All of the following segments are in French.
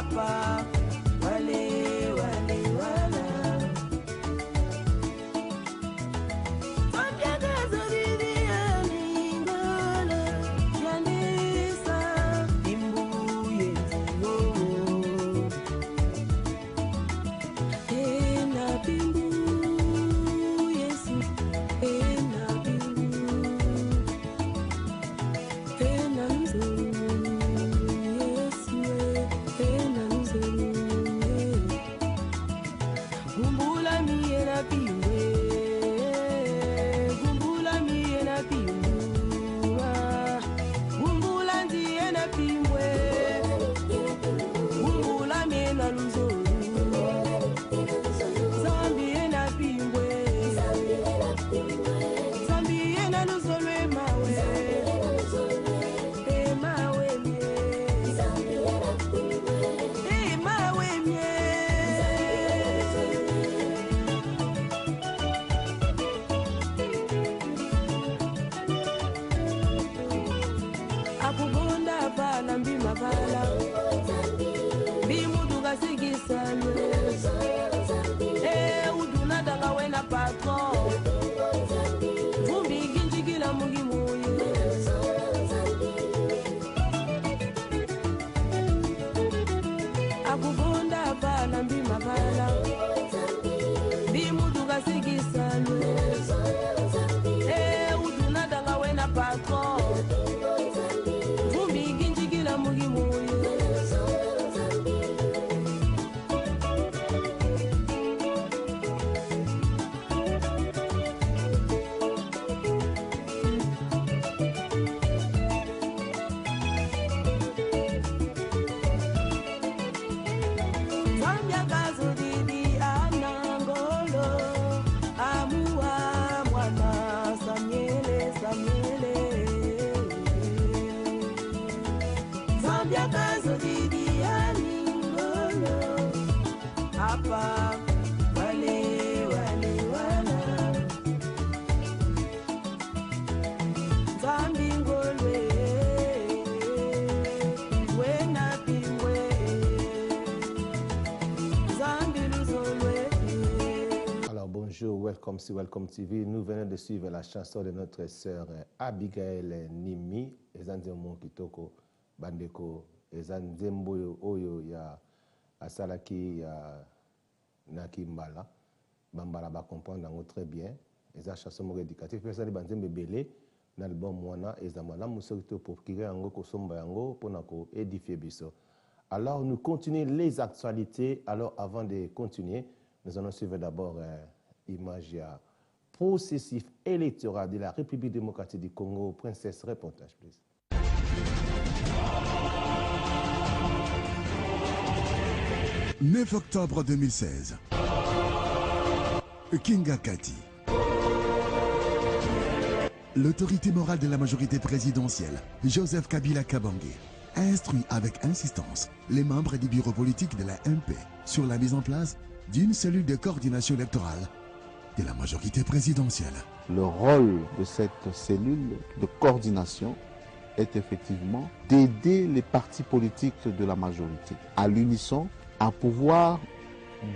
Apa, wale, wale, wala. Zambia gazo viviani ngala, yanisa, imbuye nzingo. Ena bimbu, yesu, ena bimbu. Ena nzulu, yesu, ena nzulu. Gumbula miye na bimwe, gumbula miye na bimwe, gumbula ndiye na bimwe, gumbula miye na nzulu. Zambie na bimwe, Zambie na nzulu emawe, emawe mie, emawe mie. Akubonda bala mbima bala, bimuduga sigisalwe. Udunada kawe na patron, vumbi ginjigila mungi muye. Akubonda bala mbima bala, bimuduga sigisalwe. Udunada kawe na patron, vumbi ginjigila mungi muye. Zambia gazo didi anangolo, amua mwana Samuele, Samuele. Zambia gazo didi aningolo, apa, wale, wale, wala. Zambi ngolwe, wena pimwe. Alors bonjour, welcome sur Welcome TV. Nous venons de suivre la chanson de notre sœur Abigail Nimi. Ezanzemo Kitoko Bandeko, Ezanzembo Oyo ya Asalaki ya Nakimbala. Bambala ba comprendre très bien. Eza chanson éducative. Personne banzembe belé dans l'album Mwana ezamala musokito pour kirer yango kosomba yango pona ko édifier biso. Alors, nous continuons les actualités. Alors, avant de continuer, nous allons suivre d'abord l'image processif électoral de la République démocratique du Congo. Princesse, reportage, please. 9 octobre 2016. Kinga Kati. L'autorité morale de la majorité présidentielle, Joseph Kabila Kabange, a instruit avec insistance les membres du bureau politique de la MP sur la mise en place d'une cellule de coordination électorale de la majorité présidentielle. Le rôle de cette cellule de coordination est effectivement d'aider les partis politiques de la majorité à l'unisson à pouvoir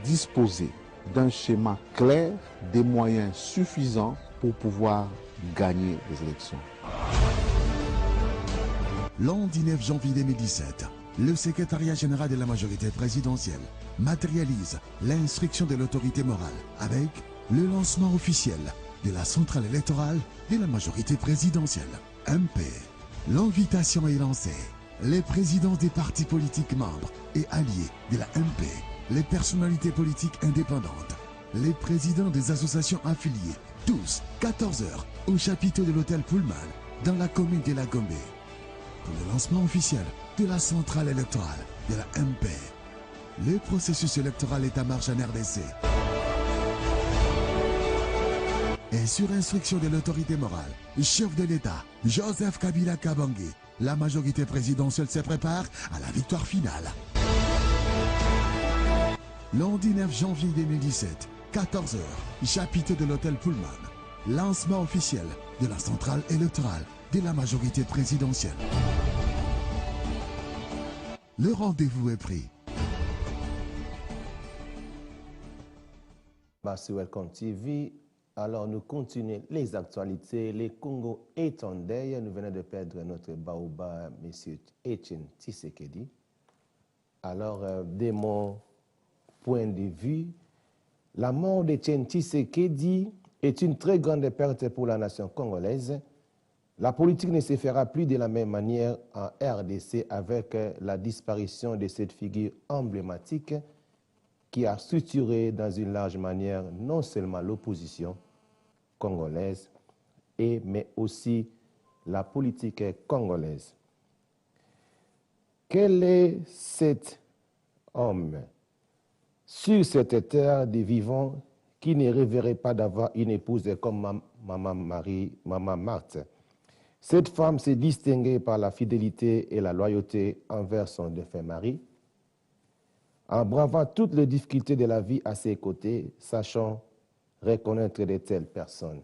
disposer d'un schéma clair, des moyens suffisants pour pouvoir gagner les élections. L'an 19 janvier 2017, le secrétariat général de la majorité présidentielle matérialise l'instruction de l'autorité morale avec le lancement officiel de la centrale électorale de la majorité présidentielle, MP. L'invitation est lancée. Les présidents des partis politiques membres et alliés de la MP, les personnalités politiques indépendantes, les présidents des associations affiliées, tous 14 heures au chapiteau de l'hôtel Pullman dans la commune de La Gombe pour le lancement officiel de la centrale électorale de la MP. Le processus électoral est à marche en RDC. Et sur instruction de l'autorité morale, chef de l'État, Joseph Kabila Kabange, la majorité présidentielle se prépare à la victoire finale. Lundi 9 janvier 2017, 14h, chapiteau de l'hôtel Pullman. Lancement officiel de la centrale électorale de la majorité présidentielle. Le rendez-vous est pris. sur Welcome TV. Alors, nous continuons les actualités. Les Congo est en deuil. Nous venons de perdre notre baobab, M. Etienne Tshisekedi. Alors, de mon point de vue, la mort d'Etienne Tshisekedi est une très grande perte pour la nation congolaise. La politique ne se fera plus de la même manière en RDC avec la disparition de cette figure emblématique qui a structuré dans une large manière non seulement l'opposition congolaise, mais aussi la politique congolaise. Quel est cet homme sur cette terre des vivants qui ne rêverait pas d'avoir une épouse comme Maman Marthe? Cette femme s'est distinguée par la fidélité et la loyauté envers son défunt mari, en bravant toutes les difficultés de la vie à ses côtés, sachant reconnaître de telles personnes.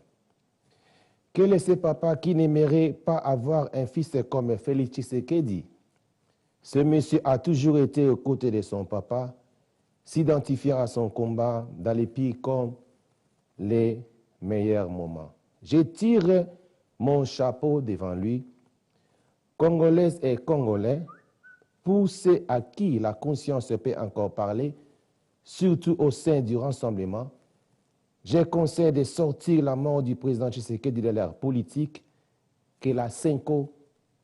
Quel est ce papa qui n'aimerait pas avoir un fils comme Félix Tshisekedi? Ce monsieur a toujours été aux côtés de son papa, s'identifiant à son combat dans les pires comme les meilleurs moments. Je tire mon chapeau devant lui, Congolaises et Congolais, pour ceux à qui la conscience peut encore parler, surtout au sein du rassemblement. Je conseille de sortir la mort du président Tshisekedi de l'ère politique, que la CENCO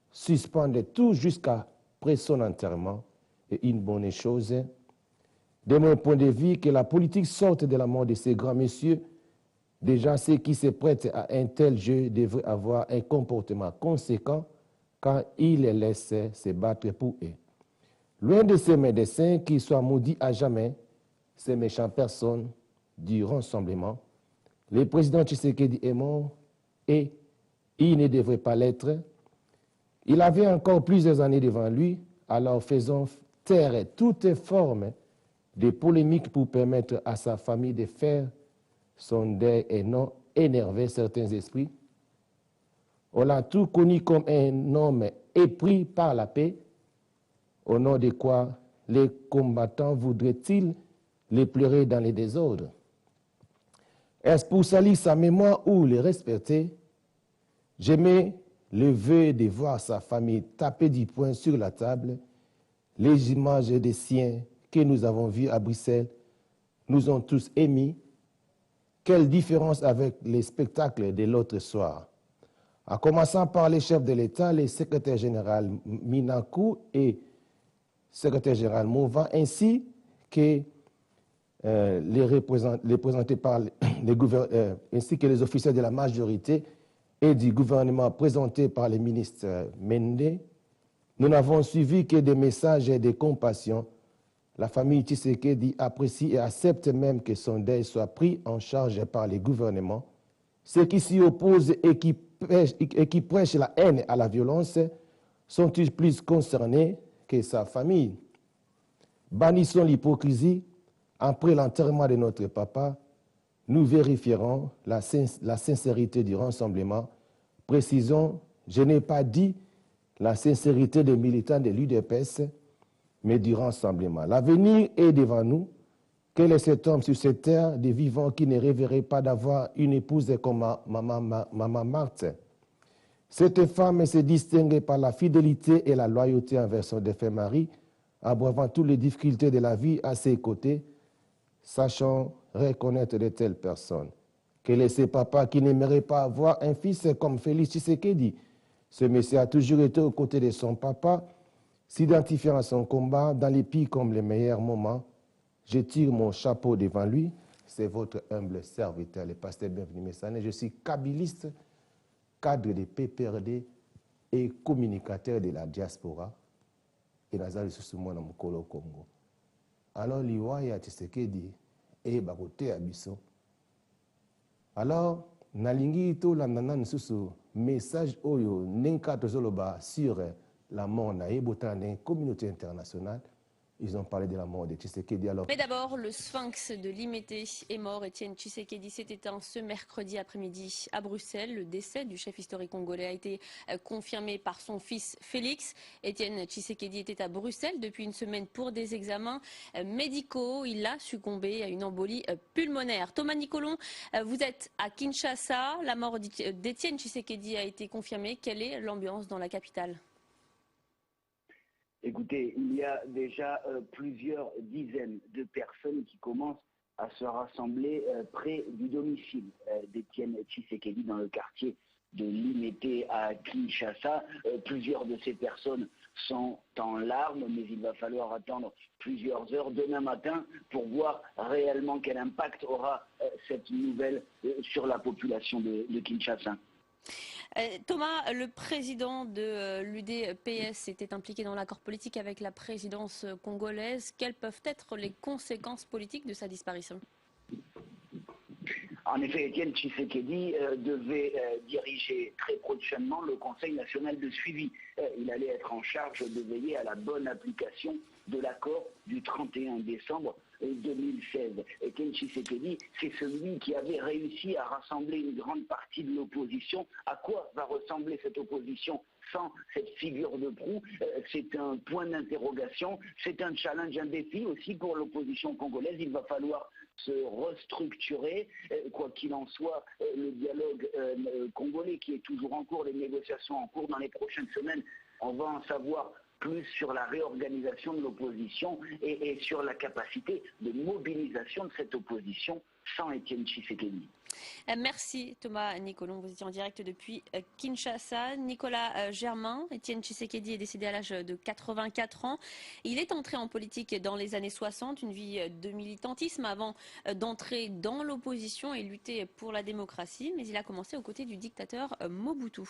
suspende tout jusqu'après son enterrement, et une bonne chose. De mon point de vue, que la politique sorte de la mort de ces grands messieurs. Déjà, ceux qui se prêtent à un tel jeu devraient avoir un comportement conséquent quand ils les laissent se battre pour eux. Loin de ces médecins qui soient maudits à jamais, ces méchantes personnes du rassemblement, le président Tshisekedi est mort et il ne devrait pas l'être. Il avait encore plusieurs années devant lui, alors faisons taire toute forme de polémique pour permettre à sa famille de faire son deuil et non énerver certains esprits. On l'a tout connu comme un homme épris par la paix, au nom de quoi les combattants voudraient-ils les pleurer dans les désordres? Est-ce pour salir sa mémoire ou les respecter? J'aimais le vœu de voir sa famille taper du poing sur la table. Les images des siens que nous avons vues à Bruxelles nous ont tous émis. Quelle différence avec les spectacles de l'autre soir? En commençant par les chefs de l'État, les secrétaires général Minakou et secrétaire général Mouva, ainsi que les représentés par ainsi que les officiers de la majorité et du gouvernement présentés par les ministres Mende, nous n'avons suivi que des messages de compassion. La famille Tshisekedi apprécie et accepte même que son deuil soit pris en charge par les gouvernements. Ceux qui s'y opposent et qui prêchent la haine à la violence sont-ils plus concernés que sa famille? Bannissons l'hypocrisie. Après l'enterrement de notre papa, nous vérifierons la sincérité du rassemblement. Précisons, je n'ai pas dit la sincérité des militants de l'UDPS, mais du rassemblement. L'avenir est devant nous. Quel est cet homme sur cette terre des vivants qui ne rêverait pas d'avoir une épouse comme Maman Marthe? Cette femme s'est distinguée par la fidélité et la loyauté envers son défunt mari, abreuvant toutes les difficultés de la vie à ses côtés, sachant reconnaître de telles personnes. Quel est ce papa qui n'aimerait pas avoir un fils comme Félix Tshisekedi? Ce monsieur a toujours été aux côtés de son papa, s'identifiant à son combat dans les pires comme les meilleurs moments. Je tire mon chapeau devant lui. C'est votre humble serviteur, le pasteur Bienvenu Messané. Je suis kabiliste, cadre de PPRD et communicateur de la diaspora. Et Nazali Susumon na Mukolo Congo. Alors, Liwaya Tshisekedi et Bakote Abisso. Alors, Nalingi to landana nsusu message oyo nenka tozoloba sur la mort na ebota na communauté internationale. Ils ont parlé de la mort de Tshisekedi. Alors, Mais d'abord, le sphinx de Limete est mort. Étienne Tshisekedi s'est éteint ce mercredi après-midi à Bruxelles. Le décès du chef historique congolais a été confirmé par son fils Félix. Étienne Tshisekedi était à Bruxelles depuis une semaine pour des examens médicaux. Il a succombé à une embolie pulmonaire. Thomas Nicolon, vous êtes à Kinshasa. La mort d'Étienne Tshisekedi a été confirmée. Quelle est l'ambiance dans la capitale ? Écoutez, il y a déjà plusieurs dizaines de personnes qui commencent à se rassembler près du domicile d'Étienne Tshisekedi dans le quartier de Limete à Kinshasa. Plusieurs de ces personnes sont en larmes, mais il va falloir attendre plusieurs heures demain matin pour voir réellement quel impact aura cette nouvelle sur la population de Kinshasa. Thomas, le président de l'UDPS était impliqué dans l'accord politique avec la présidence congolaise. Quelles peuvent être les conséquences politiques de sa disparition ? En effet, Étienne Tshisekedi devait diriger très prochainement le Conseil national de suivi. Il allait être en charge de veiller à la bonne application de l'accord du 31 décembre 2016. Étienne Tshisekedi, c'est celui qui avait réussi à rassembler une grande partie de l'opposition. À quoi va ressembler cette opposition sans cette figure de proue? C'est un point d'interrogation, c'est un challenge, un défi aussi pour l'opposition congolaise. Il va falloir se restructurer. Quoi qu'il en soit, le dialogue congolais qui est toujours en cours, les négociations en cours dans les prochaines semaines, on va en savoir plus sur la réorganisation de l'opposition et sur la capacité de mobilisation de cette opposition sans Étienne Tshisekedi. Merci Thomas Nicolon, vous étiez en direct depuis Kinshasa. Nicolas Germain, Étienne Tshisekedi est décédé à l'âge de 84 ans. Il est entré en politique dans les années 60, une vie de militantisme avant d'entrer dans l'opposition et lutter pour la démocratie, mais il a commencé aux côtés du dictateur Mobutu.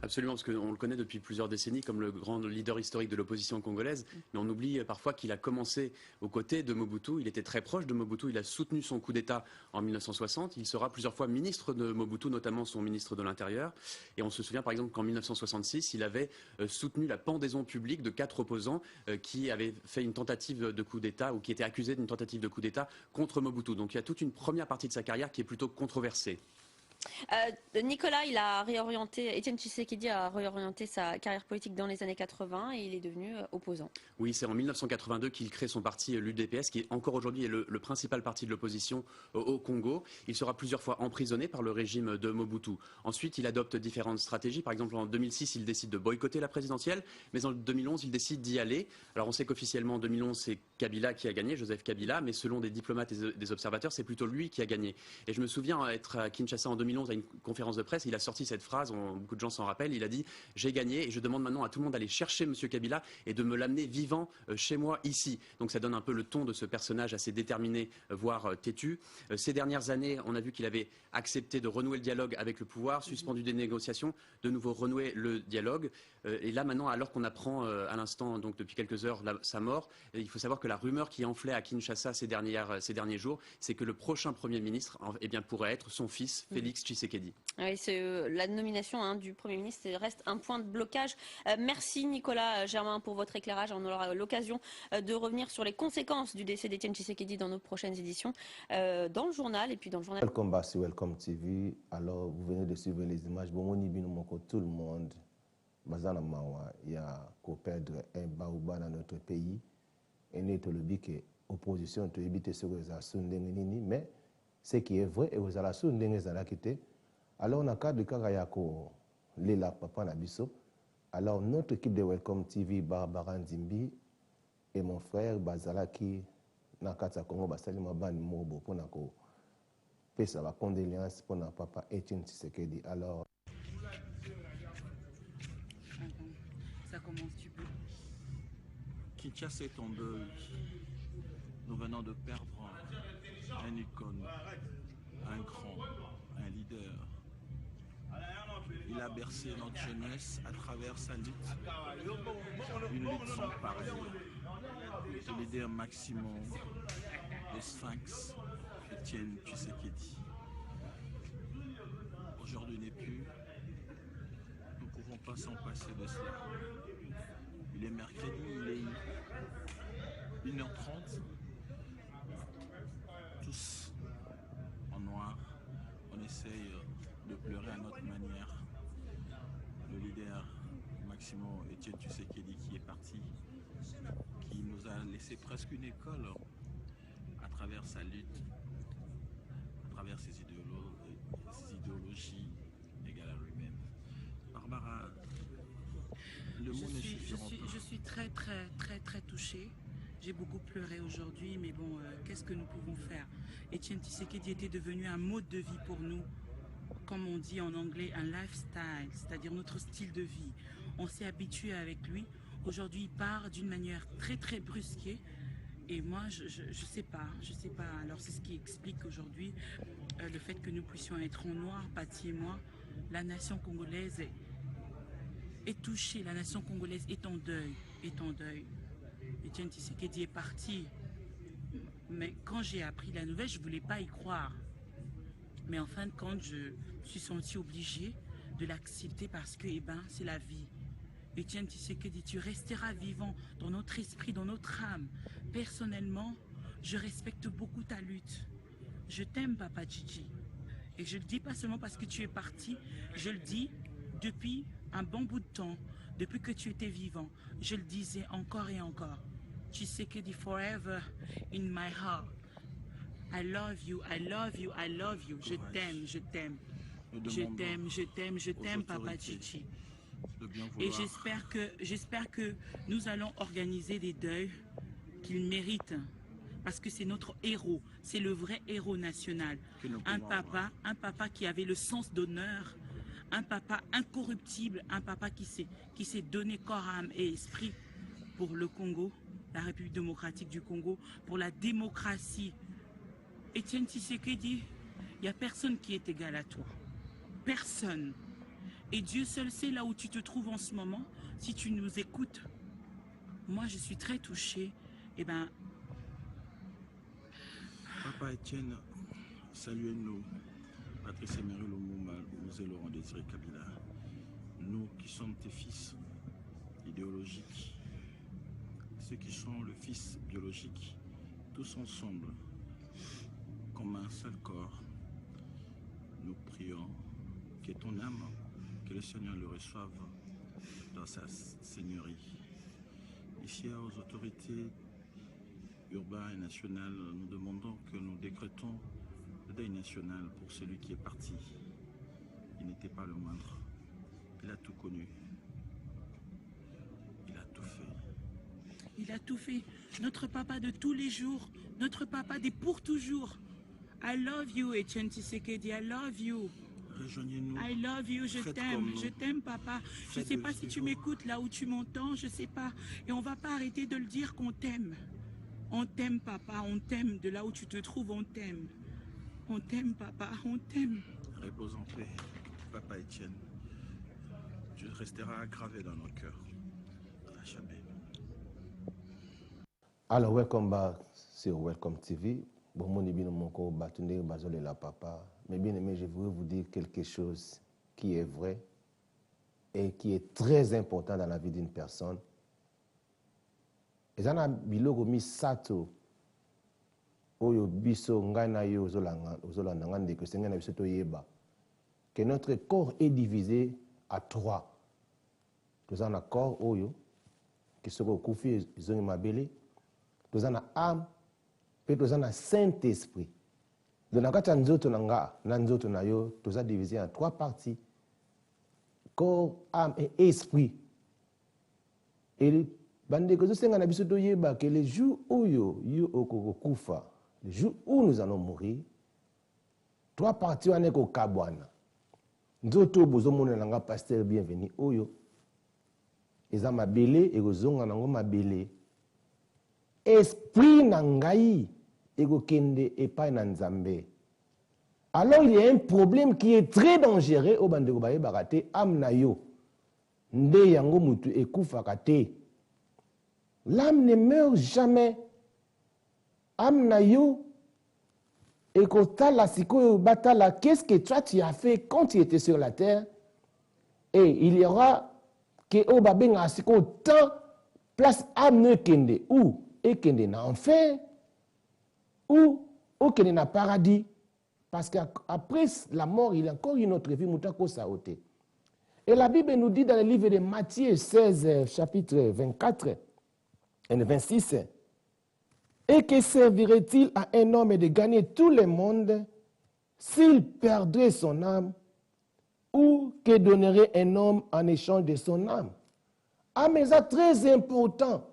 Absolument, parce qu'on le connaît depuis plusieurs décennies comme le grand leader historique de l'opposition congolaise, mais on oublie parfois qu'il a commencé aux côtés de Mobutu, il était très proche de Mobutu, il a soutenu son coup d'État en 1960, il sera plusieurs fois ministre de Mobutu, notamment son ministre de l'Intérieur, et on se souvient par exemple qu'en 1966, il avait soutenu la pendaison publique de 4 opposants qui avaient fait une tentative de coup d'État, ou qui étaient accusés d'une tentative de coup d'État contre Mobutu. Donc il y a toute une première partie de sa carrière qui est plutôt controversée. Nicolas, Étienne Tshisekedi a réorienté sa carrière politique dans les années 80 et il est devenu opposant. Oui, c'est en 1982 qu'il crée son parti l'UDPS, qui encore aujourd'hui est le principal parti de l'opposition au Congo. Il sera plusieurs fois emprisonné par le régime de Mobutu. Ensuite, il adopte différentes stratégies. Par exemple, en 2006, il décide de boycotter la présidentielle, mais en 2011, il décide d'y aller. Alors on sait qu'officiellement, en 2011, c'est Kabila qui a gagné, Joseph Kabila, mais selon des diplomates et des observateurs, c'est plutôt lui qui a gagné. Et je me souviens être à Kinshasa en 2011 à une conférence de presse, il a sorti cette phrase, beaucoup de gens s'en rappellent, il a dit « J'ai gagné et je demande maintenant à tout le monde d'aller chercher M. Kabila et de me l'amener vivant chez moi ici ». Donc ça donne un peu le ton de ce personnage assez déterminé, voire têtu. Ces dernières années, on a vu qu'il avait accepté de renouer le dialogue avec le pouvoir, suspendu des négociations, de nouveau renouer le dialogue. Et là maintenant, alors qu'on apprend à l'instant, donc depuis quelques heures, sa mort, il faut savoir que la rumeur qui enflait à Kinshasa ces derniers jours, c'est que le prochain Premier ministre pourrait être son fils, Félix Tshisekedi. Oui, la nomination du Premier ministre reste un point de blocage. Merci Nicolas Germain pour votre éclairage. On aura l'occasion de revenir sur les conséquences du décès d'Étienne Tshisekedi dans nos prochaines éditions, dans le journal et puis dans le journal. Welcome back sur Welcome TV. Alors, vous venez de suivre les images. Bon, on y vient tout le monde. Il y a qu'à perdre un baouba dans notre pays. Et nous avons le que l'opposition peut éviter ce que vous mais ce qui est vrai, et vous avez la alors, on a cas de Karayako, Lila Papa Nabiso. Alors, notre équipe de Welcome TV, Barbara Nzimbi et mon frère Bazalaki, Nakata Kongo, Basalima Ban Mobo, pour Nako, Pesa la condoléance pour notre papa Étienne Tshisekedi. Alors, ça commence, tu peux. Kinshasa est en deuil. Nous venons de perdre un icône, un grand, un leader. Il a bercé notre jeunesse à travers sa lutte. Une lutte sans pareil. Le leader maximum, le Sphinx, Étienne Tshisekedi. Aujourd'hui n'est plus. Nous ne pouvons pas s'en passer de cela. Il est mercredi, il est 30, tous en noir. On essaye de pleurer à notre manière. Le leader Maximo Etienne Tshisekedi qui est parti, qui nous a laissé presque une école à travers sa lutte, à travers ses idéologies égales à lui-même. Barbara, le mot ne suffira pas. Je suis très touchée. J'ai beaucoup pleuré aujourd'hui, mais bon, qu'est-ce que nous pouvons faire? Etienne Tshisekedi était devenu un mode de vie pour nous, comme on dit en anglais, un lifestyle, c'est-à-dire notre style de vie. On s'est habitué avec lui. Aujourd'hui, il part d'une manière très brusquée. Et moi, je sais pas. Alors, c'est ce qui explique aujourd'hui le fait que nous puissions être en noir, Paty et moi. La nation congolaise est touchée, la nation congolaise est en deuil. Etienne Tshisekedi est parti. Mais quand j'ai appris la nouvelle, je ne voulais pas y croire. Mais en fin de compte, je suis sentie obligée de l'accepter parce que, c'est la vie. Etienne Tshisekedi, tu resteras vivant dans notre esprit, dans notre âme. Personnellement, je respecte beaucoup ta lutte. Je t'aime, Papa Djidji. Et je ne le dis pas seulement parce que tu es parti, je le dis depuis un bon bout de temps, depuis que tu étais vivant. Je le disais encore et encore. Tshisekedi forever in my heart. I love you, I love you, I love you. Je t'aime, je t'aime. Je t'aime, Papa Djidji. Et j'espère que nous allons organiser des deuils qu'il mérite. Parce que c'est notre héros, c'est le vrai héros national. Un papa qui avait le sens d'honneur, un papa incorruptible, un papa qui s'est donné corps, âme et esprit pour le Congo, la République démocratique du Congo, pour la démocratie. Etienne Tshisekedi, il n'y a personne qui est égal à toi. Personne. Et Dieu seul sait là où tu te trouves en ce moment, si tu nous écoutes. Moi, je suis très touchée. Papa Etienne, saluez-nous, Patrice Emery Lumumba, Mosé Laurent Désiré Kabila, nous qui sommes tes fils idéologiques, ceux qui sont le fils biologique, tous ensemble, comme un seul corps, nous prions que ton âme, que le Seigneur le reçoive dans sa seigneurie. Ici aux autorités urbaines et nationales, nous demandons que nous décrétons le deuil national pour celui qui est parti. Il n'était pas le moindre. Il a tout connu. Il a tout fait. Il a tout fait. Notre papa de tous les jours, notre papa des pour toujours. I love you, Etienne Tshisekedi, I love you. Rejoignez-nous. I love you, je t'aime papa. Je ne sais pas si tu m'écoutes là où tu m'entends, je ne sais pas. Et on ne va pas arrêter de le dire qu'on t'aime. On t'aime papa, on t'aime de là où tu te trouves, on t'aime. On t'aime papa, on t'aime. Repose en paix, papa Etienne. Tu resteras gravé dans nos cœurs. À jamais. Alors, welcome back sur Welcome TV. Bon, mon bien mon corps batundé bazole la papa. Mais bien aimé, je voudrais vous dire quelque chose qui est vrai et qui est très important dans la vie d'une personne. Ezana biloko misato oyo biso ngai na yo ozolanda nga ndeko senga na biso toyeba que notre corps est divisé à 3. Toza na corps oyo ki soko okufi ezongi mabele, toza na âme pe toza na Saint-Esprit. Donc na kati ya nzoto na nga na nzoto na yo toza divisé en 3 parties: corps, âme et esprit. Et bandeko zosenga na biso toyeba que le jour oyo yo okokufa, le jour où nous allons mourir, 3 parties wana ekokabwana. Nzoto bozomona na nga pasteur bienvenu oyo eza mabele ekozonga nango mabele. Esprit na ngai ekokende epai na Nzambe. Alors il y a un problème qui est très dangereux au bandeko bayebaka te, âme na yo nde yango mutu ekufaka te. L'âme ne meurt jamais. Âme na yo ekotala sikoyo batala qu'est-ce que toi tu as fait quand tu étais sur la terre, et il y aura que o babenga sikoyo temps place âme ne kende où ekende na enfer ou okende na paradis. Parce qu'après la mort, il y a encore une autre vie, moutako saoté. Et la Bible nous dit dans le livre de Matthieu 16, chapitre 24 et 26, et que servirait-il à un homme de gagner tout le monde s'il perdrait son âme, ou que donnerait un homme en échange de son âme? Ah, mais c'est très important.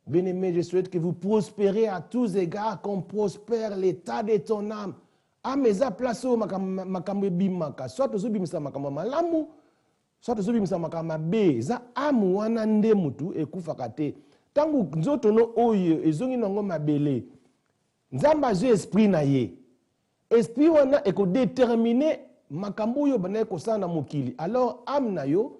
Bien-aimé, je souhaite que vous prospérez à tous égards, qu'on prospère l'état de ton âme. Ah, mais ça place au makambe bimaka. Soit au bimisa makamba malamu, soit au bimisa makamba be. Ça âme wana nde mutu e kufakate. Tangu nzoto no oye ezongi nango mabele. Nzamba je esprit na ye. Esprit wana eko déterminer makambo yo bana ko sana mokili. Alors âme na yo,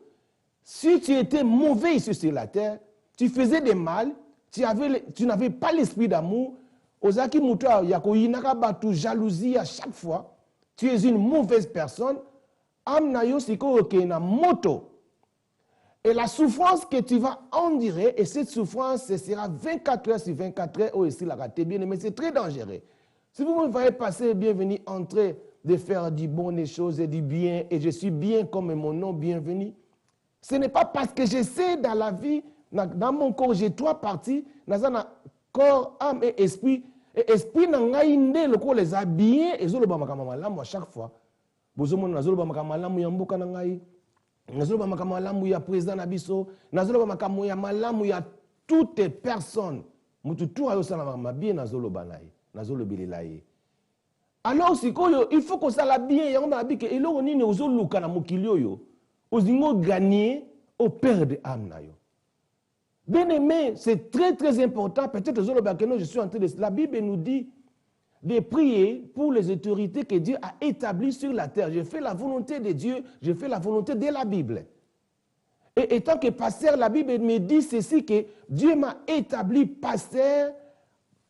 si tu étais mauvais ici sur la terre, tu faisais des mal, tu n'avais pas l'esprit d'amour, ozaki muta yakoyinaka batu jalousie à chaque fois, tu es une mauvaise personne, âme na yo siko na moto. Et la souffrance que tu vas endurer, et cette souffrance, ce sera 24 heures sur 24 heures, ici la raté bien, mais c'est très dangereux. Si vous me voyez passer, bienvenue, entrer, de faire du bon, des choses et du bien, et je suis bien comme mon nom, bienvenue. Ce n'est pas parce que je sais dans la vie, dans mon corps, j'ai 3 parties, dans un corps, âme et esprit. Et esprit n'a pas inde le corps les habillés, et zolo ba makama malamu à chaque fois. Bozomo na zolo ba makama malamu ya mboka na ngai. Na zolo ba makama malamu ya président na biso, na zolo ba makama ya malamu ya toutes les personnes. Mutu tu ayo sana makama bien na zolo banai, na zolo bililai. Alors sikoyo, il faut que ça la bien, ya ngoma bike eloko nini ozoluka na mokili oyo. Ozingo gagner au père de âme na yo. Bien aimé, c'est très très important. Peut-être je suis en train de... La Bible nous dit de prier pour les autorités que Dieu a établies sur la terre. Je fais la volonté de Dieu, je fais la volonté de la Bible. Et étant que pasteur, la Bible me dit ceci, que Dieu m'a établi pasteur,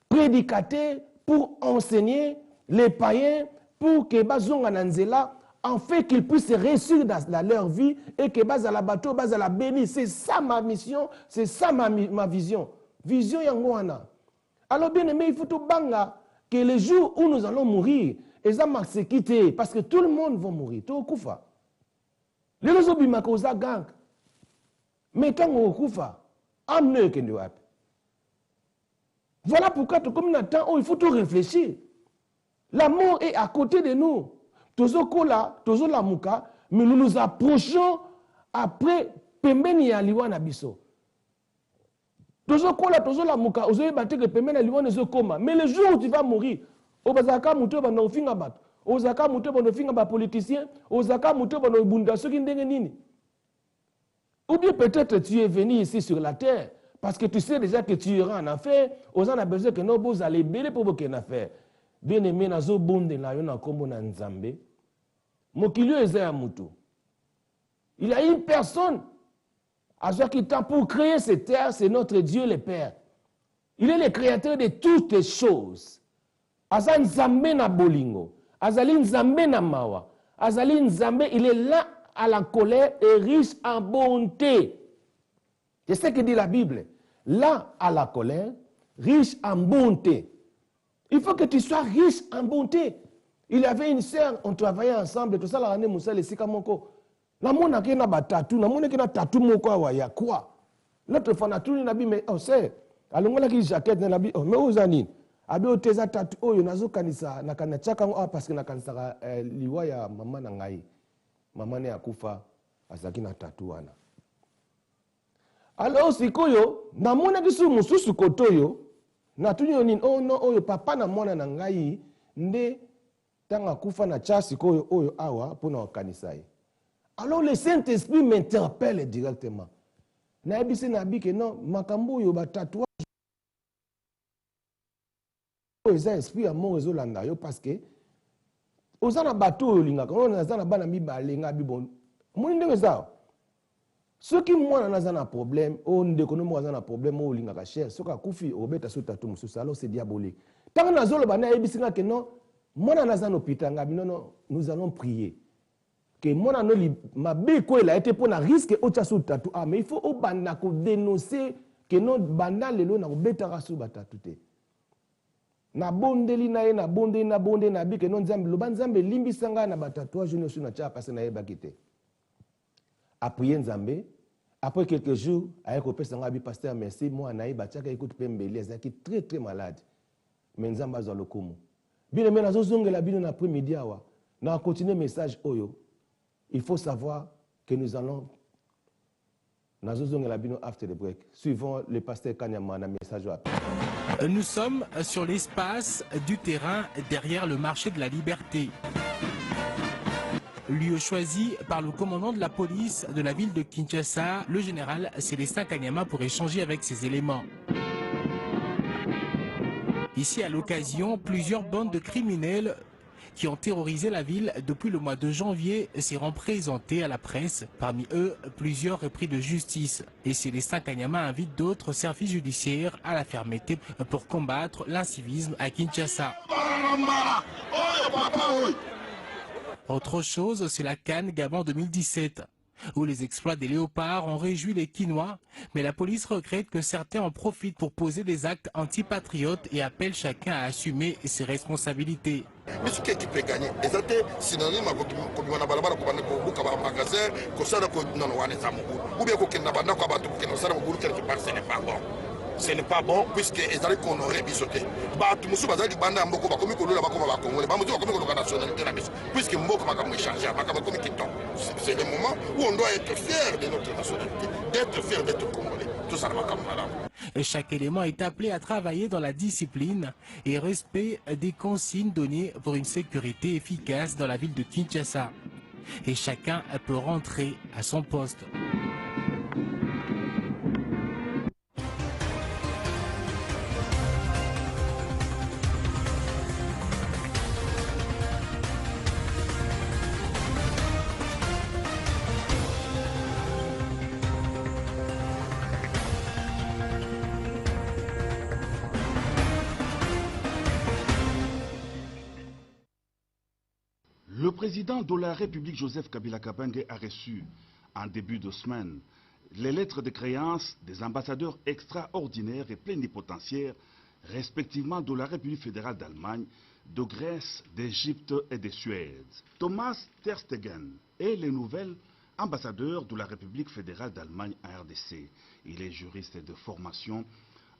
prédicateur, pour enseigner les païens, pour que Bazonga Nanzela, en fait qu'ils puissent réussir dans leur vie et que base à la bateau, base à la béni. C'est ça ma mission, c'est ça ma vision. Vision Yangoana. Alors bien aimé, il faut tout banga que les jours où nous allons mourir, et ça m'a quitté parce que tout le monde va mourir. Tout kufa. Les gens qui m'ont causé gang. Mais quand on kufa, amne que nous. Voilà pourquoi comme il faut tout réfléchir. La mort est à côté de nous. Tozokola, tozolamuka, mais nous nous approchons après pembeni ya liwa na biso. Tozokola, tozolamuka, ozoye bate que pembeni ya liwa ne zokoma. Mais le jour où tu vas mourir, obazaka muto ba no finga bat, ozaka muto ba no finga ba politicien, ozaka muto ba no bunda soki ndenge nini. Ou bien peut-être tu es venu ici sur la terre parce que tu sais déjà que tu iras en affaire, aux en a besoin que nos beaux allez belé pour beaucoup en affaire. Bien aimé nazo bonde na yo na kombo na Nzambe. Mokilio eza mutu. Il y a une personne à chaque temps pour créer cette terre, c'est notre Dieu le Père. Il est le créateur de toutes les choses. Aza Nzambe na bolingo, azali Nzambe na mawa, azali Nzambe, il est là à la colère et riche en bonté. C'est ce que dit la Bible. Là à la colère, riche en bonté. Il faut que tu sois riche en bonté. Il y avait une sœur, on travaillait ensemble, tout ça, la année Moussa, le Sikamoko. La mona qui n'a pas tatou, la mona qui n'a tatou moko ya quoi? Notre fanatou n'a pas mais oh c'est, alors on a qui jaquette n'a pas mais aux années, abi o teza tatou oh yonazo kanisa na kanachaka ah parce que na kanisa liwa ya mama na ngai, mama ne akufa azaki na tatou wana. Alors sikoyo na mona kisu mususu kotoyo. Na tunyo nini oh no oyo papa na mwana na ngai nde tanga kufa na chasi koyo oyo awa pona okanisai. Alors le Saint-Esprit m'interpelle directement. Na ebisi na bike non makambo yo ba tatouage eza esprit amour ezolanda yo parce que ozana bato oyo lingaka on azana bana mibale nga bibon. Moni ndenge za ceux qui mwana naza na problème o ndeko no mwana na problème o lingaka cher soka kufi obeta so tatou mususu alors c'est diabolique. Tant nazolo bana ebisinga que non mwana naza no pitanga binono nous allons prier que mwana no li mabe ko il a été pour na risque o tchasu tatou ah mais il faut au bana ko dénoncer que non banda lelo na kobetaka su batatu te na bondeli na ye na bondeli na bondeli na bi que non nzambe loba nzambe limbisa ngai na batatouage nyonso na tia pase nayebaki te appuye nzambe. Après quelques jours, avec le pasteur pasteur merci, moi naïba tiaka écoute pembeli ezaki très très malade. Mais nzamba zo lokumu. Bien mais nazo zongela bino na après-midi awa. Na continuer message oyo. Il faut savoir que nous allons nazo zongela bino after the break. Suivons le pasteur Kanyama na message wa. Nous sommes sur l'espace du terrain derrière le marché de la Liberté. Lieu choisi par le commandant de la police de la ville de Kinshasa, le général Célestin Kanyama, pour échanger avec ses éléments. Ici, à l'occasion, plusieurs bandes de criminels qui ont terrorisé la ville depuis le mois de janvier seront présentés à la presse. Parmi eux, plusieurs repris de justice. Et Célestin Kanyama invite d'autres services judiciaires à la fermeté pour combattre l'incivisme à Kinshasa. Autre chose, c'est la Cannes Gabon 2017, où les exploits des léopards ont réjoui les Kinois, mais la police regrette que certains en profitent pour poser des actes antipatriotes et appelle chacun à assumer ses responsabilités. Mais ce qui peut gagner, c'est synonyme comme on a balabala comme on a magasin, comme ça non on est amour. Ou bien qu'on n'a pas d'accord que nous sommes quelque part, ce n'est pas bon. Ce n'est pas bon puisque les alliés qu'on aurait bisoté. Tout le monde va dire banda mboko ba komi ko lola ba ko ba Congo. Ba mutu ba komi ko nationalité la mission. Puisque mboko ba comme échanger, ba comme qui tombe. C'est le moment où on doit être fier de notre nationalité, d'être fier d'être congolais. Tout ça va comme madame. Et chaque élément est appelé à travailler dans la discipline et respect des consignes données pour une sécurité efficace dans la ville de Kinshasa. Et chacun peut rentrer à son poste. Le président de la République, Joseph Kabila Kabange, a reçu en début de semaine les lettres de créance des ambassadeurs extraordinaires et plénipotentiaires, respectivement de la République fédérale d'Allemagne, de Grèce, d'Égypte et de Suède. Thomas Terstegen est le nouvel ambassadeur de la République fédérale d'Allemagne à RDC. Il est juriste de formation.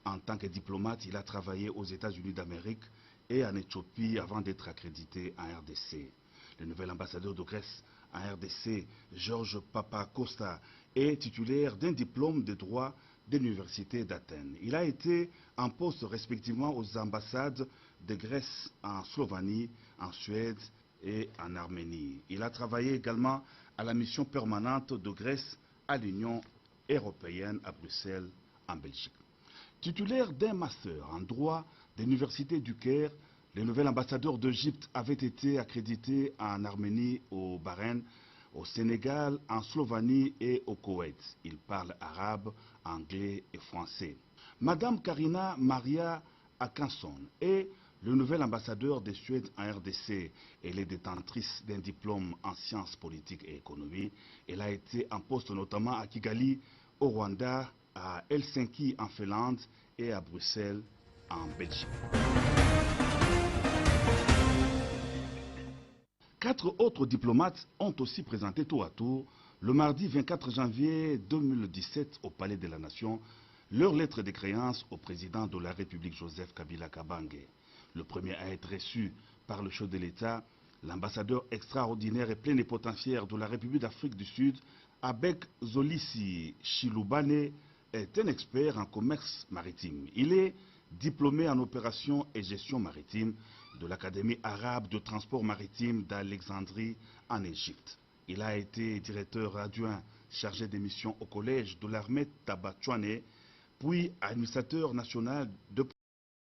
En tant que diplomate, il a travaillé aux États-Unis d'Amérique et en Éthiopie avant d'être accrédité à RDC. Le nouvel ambassadeur de Grèce à RDC, Georges Papacosta, est titulaire d'un diplôme de droit de l'Université d'Athènes. Il a été en poste respectivement aux ambassades de Grèce en Slovénie, en Suède et en Arménie. Il a travaillé également à la mission permanente de Grèce à l'Union européenne à Bruxelles, en Belgique. Titulaire d'un master en droit de l'Université du Caire, le nouvel ambassadeur d'Égypte avait été accrédité en Arménie, au Bahreïn, au Sénégal, en Slovénie et au Koweït. Il parle arabe, anglais et français. Madame Karina Maria Akanson est le nouvel ambassadeur de Suède en RDC. Elle est détentrice d'un diplôme en sciences politiques et économie. Elle a été en poste notamment à Kigali, au Rwanda, à Helsinki en Finlande et à Bruxelles en Belgique. 4 autres diplomates ont aussi présenté tour à tour, le mardi 24 janvier 2017 au Palais de la Nation, leur lettre de créance au président de la République Joseph Kabila Kabange. Le premier à être reçu par le chef de l'État, l'ambassadeur extraordinaire et plénipotentiaire de la République d'Afrique du Sud, Abek Zolisi Chilubane, est un expert en commerce maritime. Il est diplômé en opération et gestion maritime de l'Académie arabe de transport maritime d'Alexandrie en Égypte. Il a été directeur adjoint chargé des missions au collège de l'armée Tabatouane, puis administrateur national de